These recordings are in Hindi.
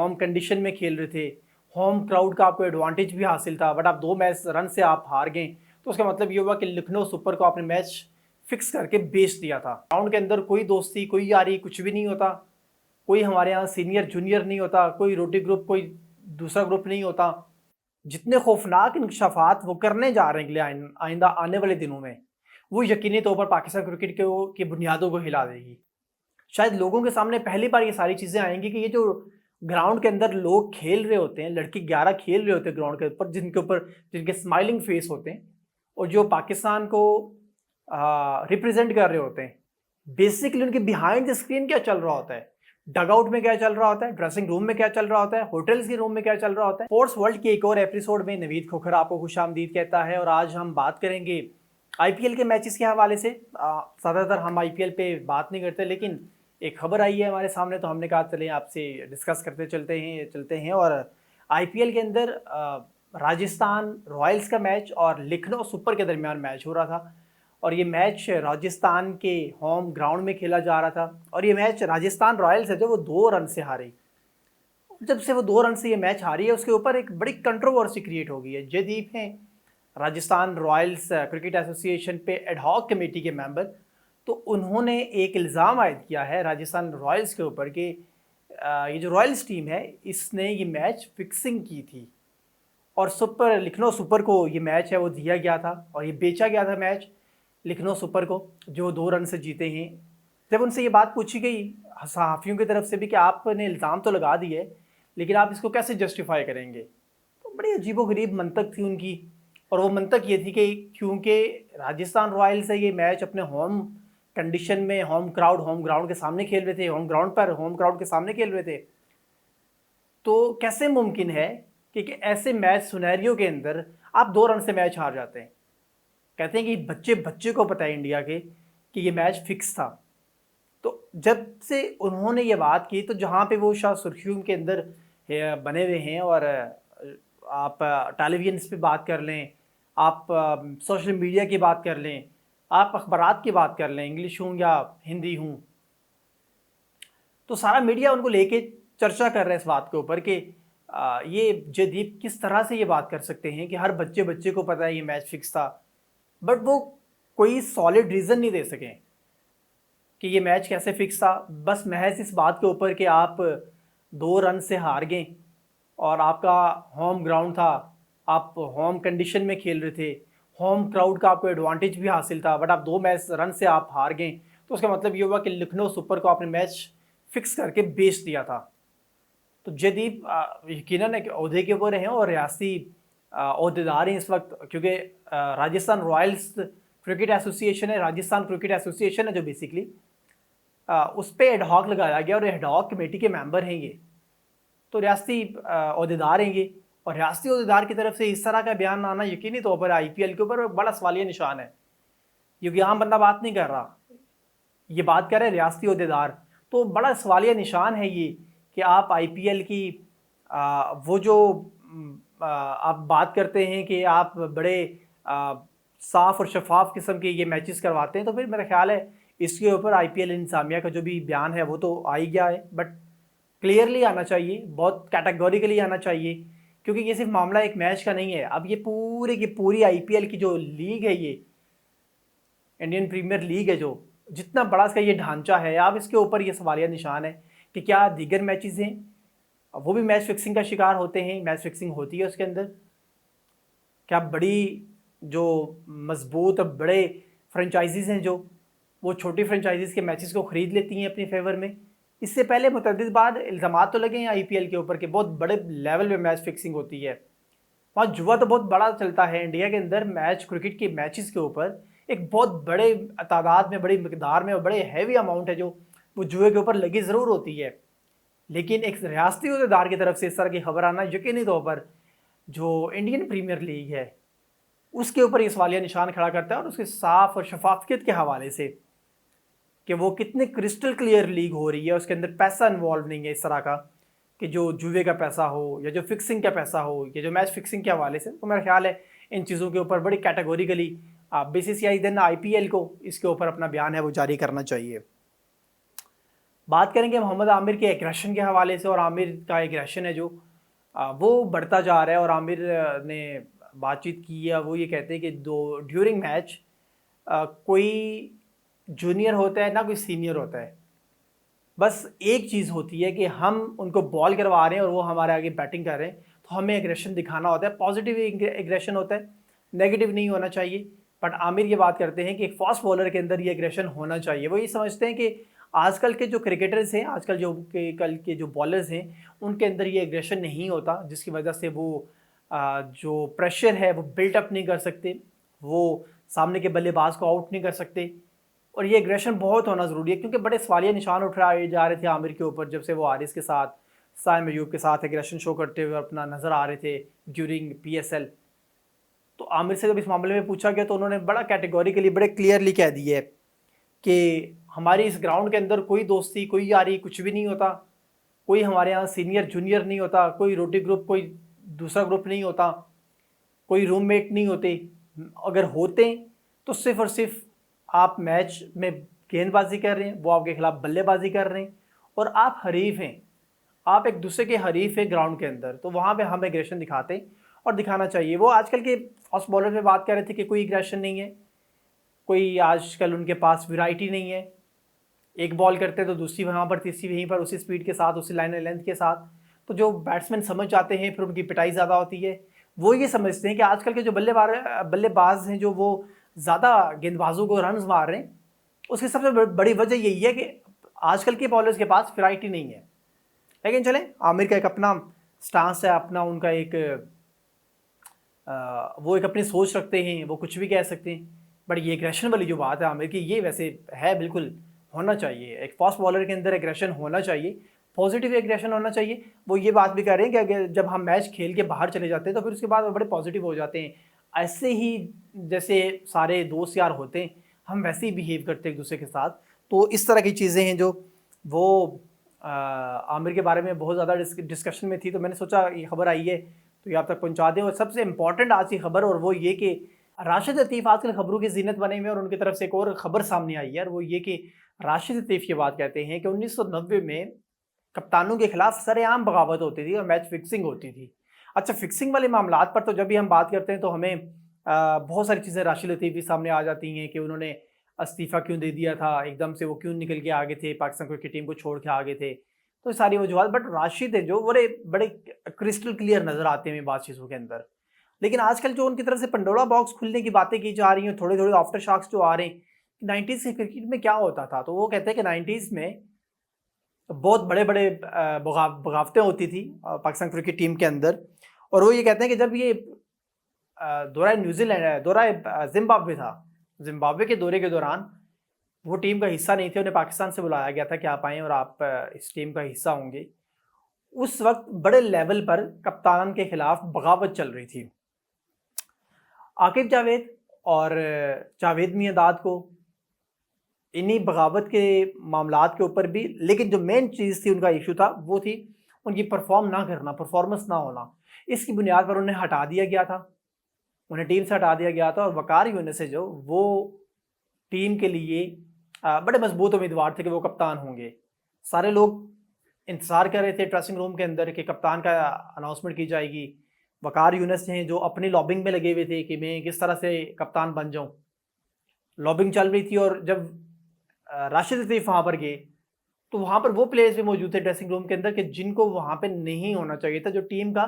होम कंडीशन में खेल रहे थे, होम क्राउड का आपको एडवांटेज भी हासिल था, बट आप 2 मैच रन से आप हार गए, तो उसका मतलब ये हुआ कि लखनऊ सुपर को आपने मैच फिक्स करके बेच दिया था। ग्राउंड के अंदर कोई दोस्ती, कोई यारी, कुछ भी नहीं होता। कोई हमारे यहाँ सीनियर जूनियर नहीं होता, कोई रोटी ग्रुप, कोई दूसरा ग्रुप नहीं होता। जितने खौफनाक इंकशाफात वो करने जा रहे हैं आइंदा आने वाले दिनों में, वो यकीनी तौर पर पाकिस्तान क्रिकेट की बुनियादों को हिला देगी। शायद लोगों के सामने पहली बार ये सारी चीज़ें आएंगी कि ये जो ग्राउंड के अंदर लोग खेल रहे होते हैं, लड़के 11 खेल रहे होते हैं ग्राउंड के ऊपर, जिनके स्माइलिंग फेस होते हैं और जो पाकिस्तान को रिप्रेजेंट कर रहे होते हैं, बेसिकली उनके बिहाइंड द स्क्रीन क्या चल रहा होता है, डगआउट में क्या चल रहा होता है, ड्रेसिंग रूम में क्या चल रहा होता है, होटल्स के रूम में क्या चल रहा होता है। स्पोर्ट्स वर्ल्ड के एक और एपिसोड में नवीद खोखर आपको खुशामदीद कहता है और आज हम बात करेंगे आईपीएल के मैचेस के हवाले से। ज़्यादातर हम आईपीएल पे बात नहीं करते, लेकिन एक खबर आई है हमारे सामने तो हमने कहा चले आपसे डिस्कस करते चलते हैं। और आईपीएल के अंदर राजस्थान रॉयल्स का मैच और लखनऊ सुपर के दरमियान मैच हो रहा था और ये मैच राजस्थान के होम ग्राउंड में खेला जा रहा था और ये मैच राजस्थान रॉयल्स है जो वो 2 रन से हारी। जब से वो 2 रन से ये मैच हारी है उसके ऊपर एक बड़ी कंट्रोवर्सी क्रिएट हो गई है। जयदीप हैं राजस्थान रॉयल्स क्रिकेट एसोसिएशन पे एडहॉक कमेटी के मेंबर, तो उन्होंने एक इल्ज़ाम आयद किया है राजस्थान रॉयल्स के ऊपर कि ये जो रॉयल्स टीम है इसने ये मैच फिक्सिंग की थी और लखनऊ सुपर को ये मैच है वो दिया गया था और ये बेचा गया था मैच लखनऊ सुपर को जो 2 रन से जीते हैं। जब उनसे ये बात पूछी गई सहाफ़ियों की तरफ से भी कि आपने इल्ज़ाम तो लगा दिए लेकिन आप इसको कैसे जस्टिफाई करेंगे, तो बड़ी अजीबोगरीब मंतक थी उनकी। और वो मंतक ये थी कि क्योंकि राजस्थान रॉयल्स है ये मैच अपने होम कंडीशन में होम ग्राउंड के सामने खेल रहे थे, होम क्राउड के सामने खेल रहे थे, तो कैसे मुमकिन है कि ऐसे मैच सुनहरियों के अंदर आप 2 रन से मैच हार जाते हैं। कहते हैं कि बच्चे बच्चे को पता है इंडिया के कि ये मैच फिक्स था। तो जब से उन्होंने ये बात की तो जहाँ पे वो शायद सुर्खियों के अंदर बने हुए हैं और आप टेलीविजन पे बात कर लें, आप सोशल मीडिया की बात कर लें, आप अखबारात की बात कर लें, इंग्लिश हूँ या हिंदी हूँ, तो सारा मीडिया उनको लेके चर्चा कर रहे हैं इस बात के ऊपर कि ये जयदीप किस तरह से ये बात कर सकते हैं कि हर बच्चे बच्चे को पता है ये मैच फिक्स था, बट वो कोई सॉलिड रीज़न नहीं दे सकें कि ये मैच कैसे फिक्स था। बस महज इस बात के ऊपर कि आप 2 रन से हार गए और आपका होम ग्राउंड था, आप होम कंडीशन में खेल रहे थे, होम क्राउड का आपको एडवांटेज भी हासिल था, बट आप 2 मैच रन से आप हार गए, तो उसका मतलब ये हुआ कि लखनऊ सुपर को आपने मैच फिक्स करके बेच दिया था। तो जयदीप यकीनन एक ओहदे के ऊपर हैं और रियासती ओहदेदार हैं इस वक्त, क्योंकि राजस्थान रॉयल्स क्रिकेट एसोसिएशन है, राजस्थान क्रिकेट एसोसिएशन है जो बेसिकली उस पर एडहॉक लगाया गया और एडहॉक कमेटी के मेंबर हैं ये, तो रियासती ओहदेदार हैं ये। और रियासती ओहदेदार की तरफ से इस तरह का बयान आना यकीनी तौर पर आईपीएल के ऊपर बड़ा सवालिया निशान है, क्योंकि आम बंदा बात नहीं कर रहा, ये बात कर रहे हैं रियासती ओहदेदार, तो बड़ा सवालिया निशान है ये कि आप आईपीएल की वो जो आप बात करते हैं कि आप बड़े साफ़ और शफाफ किस्म के ये मैचेस करवाते हैं, तो फिर मेरा ख्याल है इसके ऊपर आईपीएल इंतजामिया का जो भी बयान है वो तो आ ही गया है, बट क्लियरली आना चाहिए, बहुत कैटेगोरिकली आना चाहिए, क्योंकि ये सिर्फ मामला एक मैच का नहीं है। अब ये पूरी की पूरी आईपीएल की जो लीग है, ये इंडियन प्रीमियर लीग है, जो जितना बड़ा इसका ये ढांचा है, अब इसके ऊपर ये सवालिया निशान है कि क्या दीगर मैचेस हैं वो भी मैच फिक्सिंग का शिकार होते हैं, मैच फिक्सिंग होती है उसके अंदर। क्या बड़ी जो मजबूत और बड़े फ्रेंचाइजीज़ हैं जो वो छोटी फ्रेंचाइजीज़ के मैचेस को ख़रीद लेती हैं अपनी फेवर में। इससे पहले मुतअद्दिद बार इल्ज़ाम तो लगे हैं आईपीएल के ऊपर कि बहुत बड़े लेवल पे मैच फिक्सिंग होती है, वहाँ जुआ तो बहुत बड़ा चलता है इंडिया के अंदर। मैच क्रिकेट के मैचेस के ऊपर एक बहुत बड़े तादाद में, बड़ी मकदार में और बड़े हैवी अमाउंट है जो वो जुए के ऊपर लगी ज़रूर होती है, लेकिन एक रियासती अहदेदार की तरफ से इस तरह की खबर आना यकीनी तौर पर जो इंडियन प्रीमियर लीग है उसके ऊपर ये सवालिया निशान खड़ा करता है और उसके साफ़ और शफाफियत के हवाले से कि वो कितने क्रिस्टल क्लियर लीग हो रही है, उसके अंदर पैसा इन्वॉल्व नहीं है इस तरह का कि जो जुए का पैसा हो या जो फिक्सिंग का पैसा हो या जो मैच फिक्सिंग के हवाले से। तो मेरा ख्याल है इन चीज़ों के ऊपर बड़ी कैटेगोरिकली बीसीसीआई दिन आईपीएल को इसके ऊपर अपना बयान है वो जारी करना चाहिए। बात करेंगे मोहम्मद आमिर के एग्रेशन के हवाले से, और आमिर का एग्रेशन है जो वो बढ़ता जा रहा है। और आमिर ने बातचीत की है, वो ये कहते हैं कि ड्यूरिंग मैच कोई जूनियर होता है ना कोई सीनियर होता है, बस एक चीज़ होती है कि हम उनको बॉल करवा रहे हैं और वो हमारे आगे बैटिंग कर रहे हैं, तो हमें एग्रेशन दिखाना होता है। पॉजिटिव एग्रेशन होता है, नेगेटिव नहीं होना चाहिए। बट आमिर ये बात करते हैं कि एक फास्ट बॉलर के अंदर ये एग्रेशन होना चाहिए। वो ये समझते हैं कि आजकल के जो क्रिकेटर्स हैं, आजकल कल के जो बॉलर्स हैं, उनके अंदर ये एग्रेशन नहीं होता, जिसकी वजह से वो जो प्रेशर है वो बिल्टअप नहीं कर सकते, वो सामने के बल्लेबाज को आउट नहीं कर सकते। और ये एग्रेशन बहुत होना ज़रूरी है, क्योंकि बड़े सवालिया निशान उठाए जा रहे थे आमिर के ऊपर जब से वो हारिस के साथ, साइम अयूब के साथ एग्रेशन शो करते हुए अपना नज़र आ रहे थे ड्यूरिंग PSL। तो आमिर से जब इस मामले में पूछा गया तो उन्होंने बड़ा कैटेगोरिकली, बड़े क्लियरली कह दिया है कि हमारी इस ग्राउंड के अंदर कोई दोस्ती, कोई यारी, कुछ भी नहीं होता। कोई हमारे यहाँ सीनियर जूनियर नहीं होता, कोई रोटी ग्रुप, कोई दूसरा ग्रुप नहीं होता, कोई रूममेट नहीं होते। अगर होते तो सिर्फ और सिर्फ आप मैच में गेंदबाजी कर रहे हैं, वो आपके खिलाफ बल्लेबाजी कर रहे हैं, और आप हरीफ हैं, आप एक दूसरे के हरीफ हैं ग्राउंड के अंदर, तो वहाँ पे हम एग्रेशन दिखाते हैं और दिखाना चाहिए। वो आजकल के फास्ट बॉलर में बात कर रहे थे कि कोई एग्रेशन नहीं है, कोई आजकल उनके पास वैरायटी नहीं है। एक बॉल करते तो दूसरी वहाँ पर, तीसरी वहीं पर, उसी स्पीड के साथ, उसी लाइन लेंथ के साथ। तो जो बैट्समैन समझ जाते हैं, फिर उनकी पिटाई ज़्यादा होती है। वो ये समझते हैं कि आजकल के जो बल्लेबाज हैं, जो वो ज़्यादा गेंदबाजों को रन मार रहे हैं, उसकी सबसे बड़ी वजह यही है कि आजकल के बॉलर्स के पास वैरायटी नहीं है। लेकिन चलें, आमिर का एक अपना स्टांस है, अपना उनका एक वो एक अपनी सोच रखते हैं, वो कुछ भी कह सकते हैं। बट ये एग्रेशन वाली जो बात है आमिर की, ये वैसे है, बिल्कुल होना चाहिए। एक फास्ट बॉलर के अंदर एग्रेशन होना चाहिए, पॉजिटिव एग्रेशन होना चाहिए। वो ये बात भी कर रहे हैं कि अगर जब हम मैच खेल के बाहर चले जाते हैं तो फिर उसके बाद वो बड़े पॉजिटिव हो जाते हैं। ऐसे ही जैसे सारे दोस्त यार होते हैं, हम वैसे ही बिहेव करते हैं एक दूसरे के साथ। तो इस तरह की चीज़ें हैं जो वो आमिर के बारे में बहुत ज़्यादा डिस्कशन में थी। तो मैंने सोचा ये खबर आई है तो ये आप तक पहुंचा दें। और सबसे इम्पॉर्टेंट आज की खबर, और वो ये कि राशिद लतीफ़ आजकल खबरों की जीनत बने हुए हैं, और उनकी तरफ से एक और ख़बर सामने आई है, और वो ये कि राशिद लतीफ़ ये बात कहते हैं कि 1990 में कप्तानों के खिलाफ सरेआम बगावत होती थी और मैच फिक्सिंग होती थी। अच्छा, फिक्सिंग वाले मामलात पर तो जब भी हम बात करते हैं तो हमें बहुत सारी चीज़ें राशिद लतीफ़ की सामने आ जाती हैं कि उन्होंने इस्तीफ़ा क्यों दे दिया था, एकदम से वो क्यों निकल के आगे थे, पाकिस्तान क्रिकेट टीम को छोड़ के आगे थे, तो सारी वजूहत। बट राशिद है जो बड़े बड़े क्रिस्टल क्लियर नज़र आते हैं बात चीज़ों के अंदर। लेकिन आजकल जो उनकी तरफ से पंडोरा बॉक्स खुलने की बातें की जा रही हैं, थोड़े थोड़े आफ्टर शॉक्स जो आ रहे हैं, 90s के क्रिकेट में क्या होता था, तो वो कहते हैं कि 90s में बहुत बड़े बड़े बगावतें होती थी पाकिस्तान क्रिकेट टीम के अंदर। और वो ये कहते हैं कि जब ये दौरा न्यूजीलैंड, दौरा जिम्बाब्वे था, जिम्बाब्वे के दौरे के दौरान वो टीम का हिस्सा नहीं थे, उन्हें पाकिस्तान से बुलाया गया था कि आप आएँ और आप इस टीम का हिस्सा होंगे। उस वक्त बड़े लेवल पर कप्तान के खिलाफ बगावत चल रही थी। आकिब जावेद और जावेद मियांदाद को इन्हीं बगावत के मामलात के ऊपर भी, लेकिन जो मेन चीज़ थी, उनका इशू था, वो थी उनकी परफॉर्म ना करना, परफॉर्मेंस ना होना। इसकी बुनियाद पर उन्हें हटा दिया गया था, उन्हें टीम से हटा दिया गया था। और वकार यूनिस से जो वो टीम के लिए बड़े मजबूत उम्मीदवार थे कि वो कप्तान होंगे। सारे लोग इंतज़ार कर रहे थे ड्रेसिंग रूम के अंदर कि कप्तान का अनाउंसमेंट की जाएगी। वकार यूनिस हैं जो अपनी लॉबिंग में लगे हुए थे कि मैं किस तरह से कप्तान बन जाऊं। लॉबिंग चल रही थी, और जब राशिद लतीफ़ वहाँ पर गए तो वहाँ पर वो प्लेयर्स भी मौजूद थे ड्रेसिंग रूम के अंदर कि जिनको वहाँ पे नहीं होना चाहिए था, जो टीम का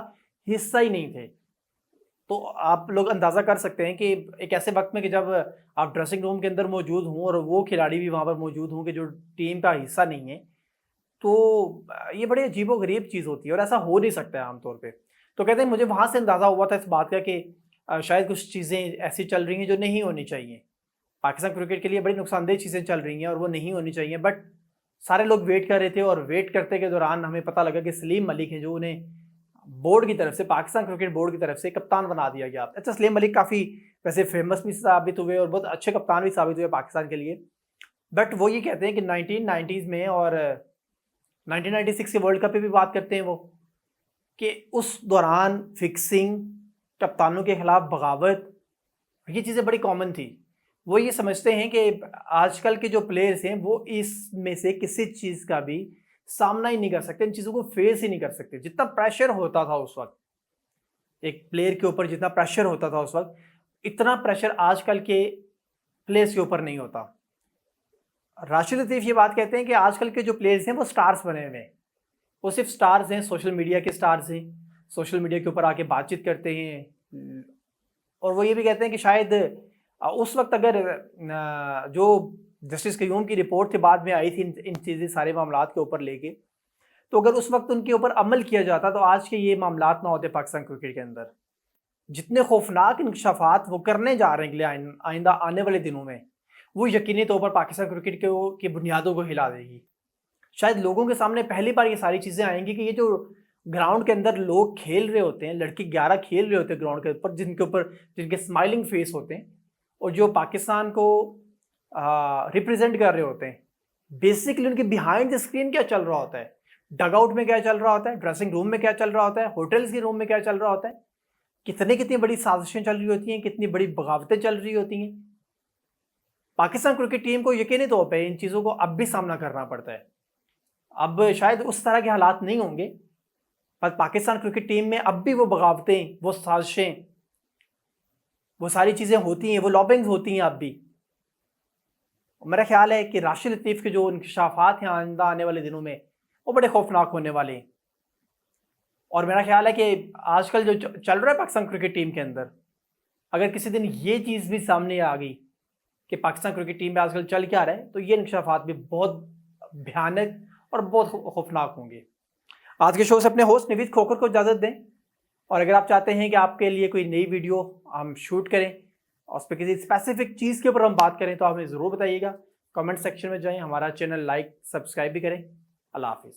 हिस्सा ही नहीं थे। तो आप लोग अंदाज़ा कर सकते हैं कि एक ऐसे वक्त में कि जब आप ड्रेसिंग रूम के अंदर मौजूद हों और वो खिलाड़ी भी वहाँ पर मौजूद हों कि जो टीम का हिस्सा नहीं है, तो ये बड़ी अजीबो-गरीब चीज़ होती है और ऐसा हो नहीं सकता है आमतौर पे। तो कहते हैं मुझे वहाँ से अंदाज़ा हुआ था इस बात का कि शायद कुछ चीज़ें ऐसी चल रही हैं जो नहीं होनी चाहिए। पाकिस्तान क्रिकेट के लिए बड़ी नुकसानदेह चीज़ें चल रही हैं और वो नहीं होनी चाहिए। बट सारे लोग वेट कर रहे थे, और वेट करते के दौरान हमें पता लगा कि सलीम मलिक हैं जो उन्हें बोर्ड की तरफ से, पाकिस्तान क्रिकेट बोर्ड की तरफ से कप्तान बना दिया गया। अच्छा, सलीम मलिक काफ़ी वैसे फेमस भी साबित हुए और बहुत अच्छे कप्तान भी साबित हुए पाकिस्तान के लिए। बट वो ये कहते हैं कि 1990s में और 1996 के वर्ल्ड कप पे भी बात करते हैं वो, कि उस दौरान फिक्सिंग, कप्तानों के खिलाफ बगावत, ये चीज़ें बड़ी कॉमन थी। वो ये समझते हैं कि आजकल के जो प्लेयर्स हैं वो इसमें से किसी चीज़ का भी सामना ही नहीं कर सकते, इन चीज़ों को फेस ही नहीं कर सकते। जितना प्रेशर होता था उस वक्त, एक प्लेयर के ऊपर जितना प्रेशर होता था उस वक्त, इतना प्रेशर आजकल के प्लेयर्स के ऊपर नहीं होता। राशिद लतीफ़ ये बात कहते हैं कि आजकल के जो प्लेयर्स हैं वो स्टार्स बने हुए हैं, वो सिर्फ स्टार्स हैं, सोशल मीडिया के स्टार्स हैं, सोशल मीडिया के ऊपर आके बातचीत करते हैं। और वो ये भी कहते हैं कि शायद उस वक्त अगर जो जस्टिस क़य्यूम की रिपोर्ट के बाद में आई थी इन चीज़ें सारे मामलात के ऊपर लेके, तो अगर उस वक्त उनके ऊपर अमल किया जाता तो आज के ये मामलात ना होते पाकिस्तान क्रिकेट के अंदर। जितने खौफनाक इंकशाफात वो करने जा रहे हैं आइंदा आने वाले दिनों में, वो यकीनी तौर पर पाकिस्तान क्रिकेट की बुनियादों को हिला देगी। शायद लोगों के सामने पहली बार ये सारी चीज़ें आएंगी कि ये जो ग्राउंड के अंदर लोग खेल रहे होते हैं, लड़के 11 खेल रहे होते हैं ग्राउंड के ऊपर, जिनके स्माइलिंग फेस होते हैं और जो पाकिस्तान को रिप्रेजेंट कर रहे होते हैं, बेसिकली उनके बिहाइंड द स्क्रीन क्या चल रहा होता है, डगआउट में क्या चल रहा होता है, ड्रेसिंग रूम में क्या चल रहा होता है, होटल्स के रूम में क्या चल रहा होता है, कितनी बड़ी साजिशें चल रही होती हैं, कितनी बड़ी बगावतें चल रही होती हैं। पाकिस्तान क्रिकेट टीम को यकीनी तौर पर इन चीज़ों को अब भी सामना करना पड़ता है। अब शायद उस तरह के हालात नहीं होंगे, पर पाकिस्तान क्रिकेट टीम में अब भी वो बगावतें, वो साजिशें, वो सारी चीज़ें होती हैं, वो लॉबिंग्स होती हैं अब भी। मेरा ख्याल है कि राशिद लतीफ़ के जो इंकशाफात हैं आइंदा आने वाले दिनों में, वो बड़े खौफनाक होने वाले हैं। और मेरा ख्याल है कि आजकल जो चल रहा है पाकिस्तान क्रिकेट टीम के अंदर, अगर किसी दिन ये चीज़ भी सामने आ गई कि पाकिस्तान क्रिकेट टीम में आजकल चल क्या रहा है, तो ये इंकशाफात भी बहुत भयानक और बहुत खौफनाक होंगे। आज के शो से अपने होस्ट निवीद खोखर को इजाज़त दें, और अगर आप चाहते हैं कि आपके लिए कोई नई वीडियो हम शूट करें और उस पर किसी स्पेसिफिक चीज़ के ऊपर हम बात करें, तो हमें ज़रूर बताइएगा। कमेंट सेक्शन में जाएं, हमारा चैनल लाइक सब्सक्राइब भी करें। अल्लाह हाफिज़।